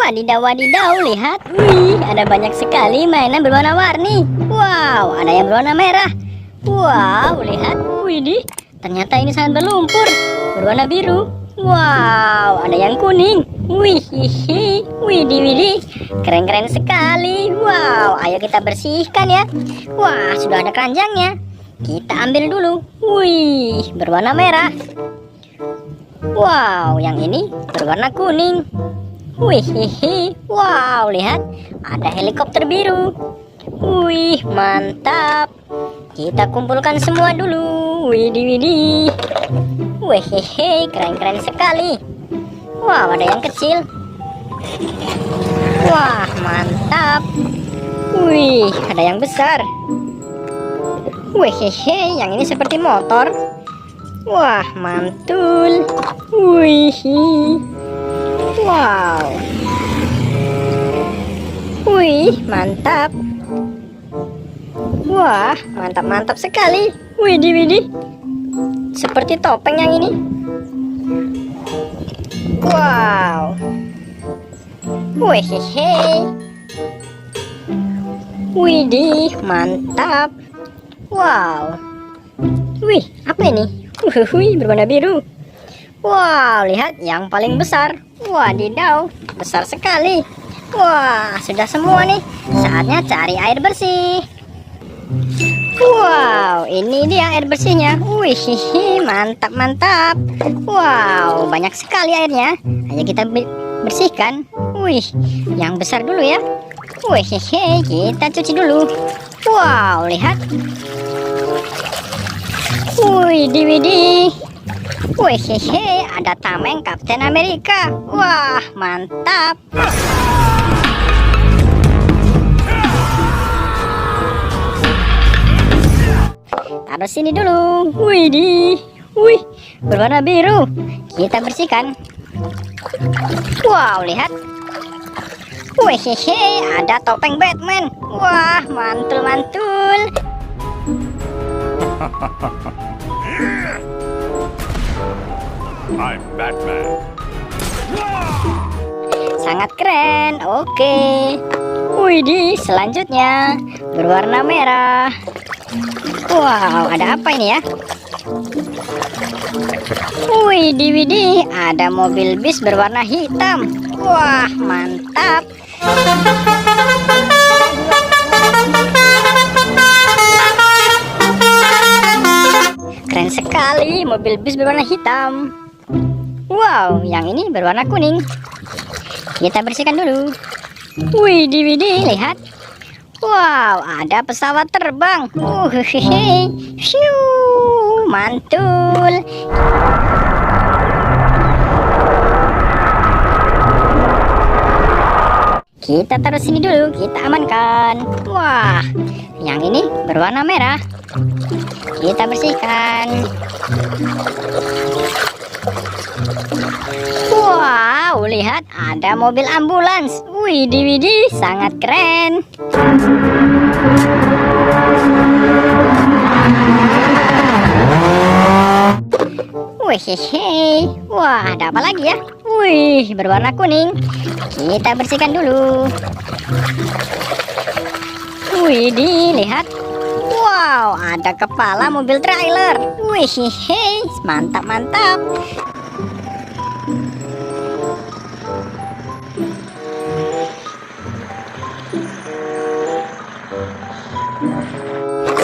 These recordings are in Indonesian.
Wadidaw, wadidaw, lihat. Wih, ada banyak sekali mainan berwarna-warni. Wow, ada yang berwarna merah. Wow, lihat. Widih, ternyata ini sangat berlumpur, berwarna biru. Wow, ada yang kuning. Wih, widih, widih, keren-keren sekali. Wow, ayo kita bersihkan ya. Wah, sudah ada keranjangnya. Kita ambil dulu. Wih, berwarna merah. Wow, yang ini berwarna kuning. Wih, wow, lihat, ada helikopter biru. Wih, mantap. Kita kumpulkan semua dulu. Widih, widih. Wih, keren-keren sekali. Wow, ada yang kecil. Wah, mantap. Wih, ada yang besar. Wih, yang ini seperti motor. Wah, mantul. Wih. Wow. Wih, mantap. Wah, mantap-mantap sekali. Widih, widih. Seperti topeng yang ini. Wow. Wih, widih, mantap. Wow. Wih, apa ini? Wih, berwarna biru. Wow, lihat yang paling besar. Wadidaw, besar sekali. Wah, sudah semua nih. Saatnya cari air bersih. Wow, ini dia air bersihnya. Wih, mantap, mantap. Wow, banyak sekali airnya. Ayo kita bersihkan. Wih, yang besar dulu ya. Wih, kita cuci dulu. Wow, lihat. Wih, widih. Wih, ada tameng Kapten Amerika. Wah, mantap. Taruh sini dulu. Widih. Wih, berwarna biru. Kita bersihkan. Wow, lihat. Wih, ada topeng Batman. Wah, mantul-mantul. I'm Batman. Sangat keren. Oke. Widih, selanjutnya berwarna merah. Wow, ada apa ini ya? Widih, widih, ada mobil bis berwarna hitam. Wah, mantap. Keren sekali, mobil bis berwarna hitam. Wow, yang ini berwarna kuning. Kita bersihkan dulu. Widih, widih, lihat. Wow, ada pesawat terbang. Shoo, mantul. Kita taruh sini dulu, kita amankan. Wah, yang ini berwarna merah. Kita bersihkan. Wow, lihat, ada mobil ambulans. Widih, widih, sangat keren. Wih, wah, ada apa lagi ya? Wih, berwarna kuning. Kita bersihkan dulu. Widih, lihat. Wow, ada kepala mobil trailer. Wih, mantap, mantap.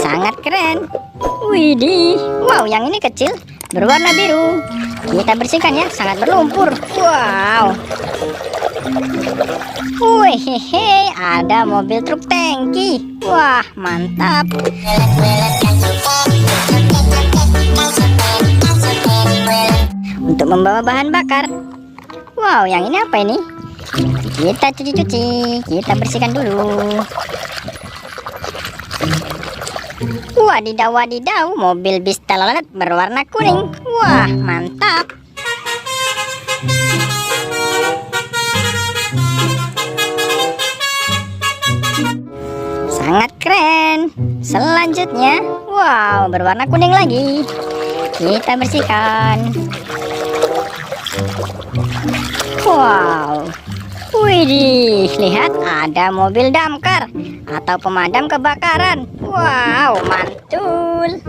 Sangat keren. Widih. Wow, yang ini kecil, berwarna biru. Kita bersihkan ya, sangat berlumpur. Wow. Wih, ada mobil truk tangki. Wah, mantap. Untuk membawa bahan bakar. Wow, yang ini apa ini? Kita cuci-cuci, kita bersihkan dulu. Wadidaw, wadidaw, mobil bis telolet berwarna kuning. Wah, mantap. Sangat keren. Selanjutnya, wow, berwarna kuning lagi. Kita bersihkan. Wow, Widih, lihat ada mobil damkar atau pemadam kebakaran. Wow, mantul.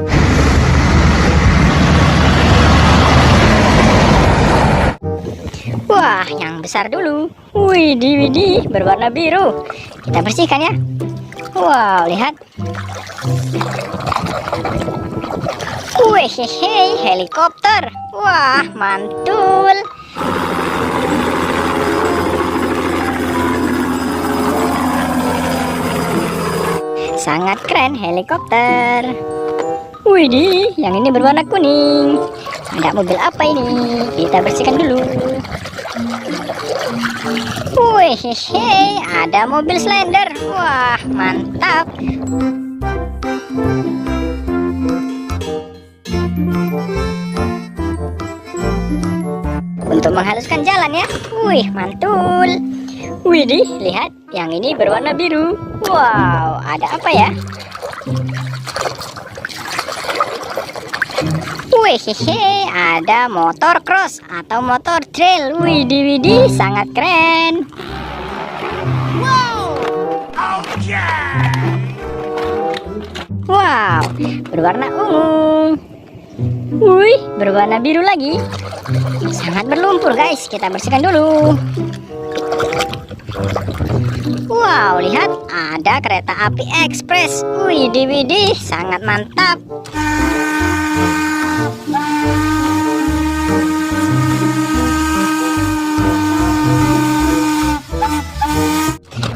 Wah, yang besar dulu. Widih, widih, berwarna biru. Kita bersihkan ya. Wow, lihat. Wih, helikopter. Wah, mantul. Sangat keren helikopter. Widih, yang ini berwarna kuning. Ada mobil apa ini? Kita bersihkan dulu. Wih, ada mobil Slender. Wah, mantap. Untuk menghaluskan jalan ya. Wih, mantul. Widih, lihat, yang ini berwarna biru. Wow, ada apa ya? Wih, ada motor cross atau motor trail. Widih, widih, sangat keren. Wow, berwarna ungu. Wih, berwarna biru lagi. Sangat berlumpur guys, kita bersihkan dulu. Wow, lihat, ada kereta api ekspres. Widih, widih, sangat mantap.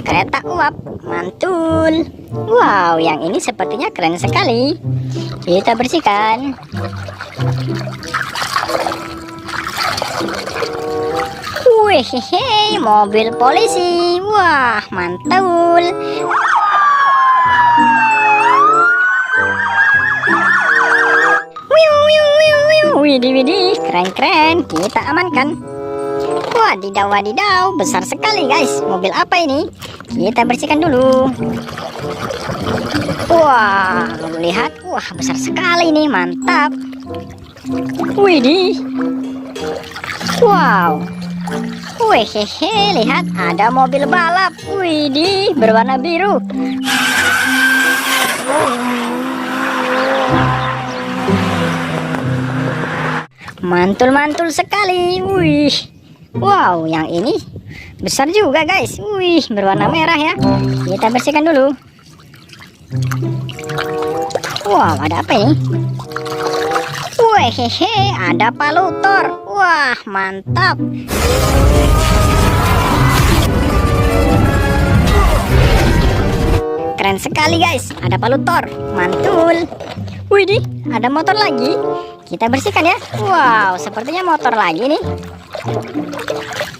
Kereta uap, mantul. Wow, yang ini sepertinya keren sekali. Kita bersihkan. Wih, mobil polisi. Wah, mantul. Widih, widih, keren-keren. Kita amankan. Wadidaw, wadidaw, besar sekali guys. Mobil apa ini? Kita bersihkan dulu. Wah, lihat. Wah, besar sekali nih, mantap. Widih. Wow. Wih, lihat, ada mobil balap. Widih, berwarna biru. Mantul-mantul sekali. Wih. Wow, yang ini besar juga guys. Wih, berwarna merah ya. Kita bersihkan dulu. Wow, ada apa ini? Wih, ada palutor. Wah, mantap. Keren sekali guys, ada palutor. Mantul. Widih, ada motor lagi. Kita bersihkan ya. Wow, sepertinya motor lagi nih.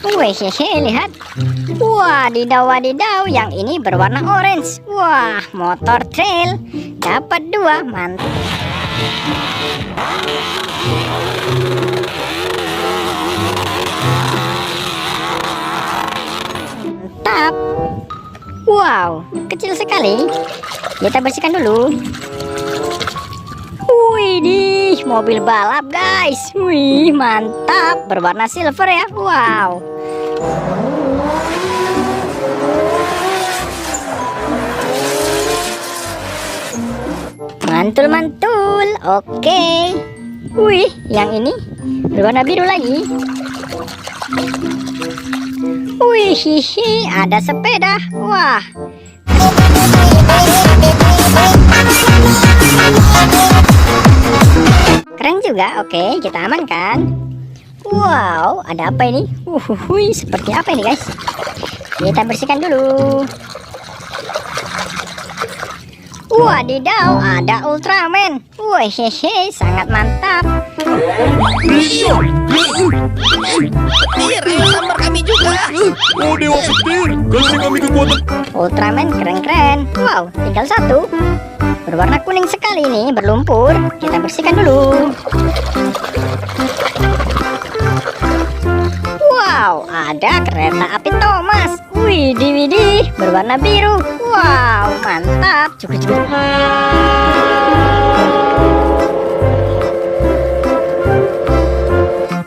Wih, lihat. Wadidaw, wadidaw, yang ini berwarna orange. Wah, motor trail. Dapat 2, mantap. Mantap. Wow, kecil sekali. Kita bersihkan dulu. Widih, mobil balap guys. Wih, mantap, berwarna silver ya. Wow. Mantul-mantul. Oke. Wih, yang ini berwarna biru lagi. Wih, ada sepeda. Wah. Keren juga. Oke, kita amankan. Wow, ada apa ini? Seperti apa ini guys? Kita bersihkan dulu. Wadidaw, ada Ultraman. Wih, sangat mantap. Petir, ayo sambar kami juga. Oh, Dewa Petir, kasih kami kekuatan. Ultraman keren-keren. Wow, tinggal 1. Berwarna kuning sekali ini, berlumpur. Kita bersihkan dulu. Wow, ada kereta api Thomas. Widih, widih, berwarna biru. Wow, mantap. Cukup.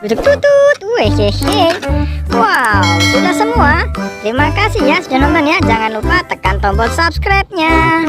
Tutut. Wih, wow, sudah semua. Terima kasih ya sudah nonton ya. Jangan lupa tekan tombol subscribe-nya.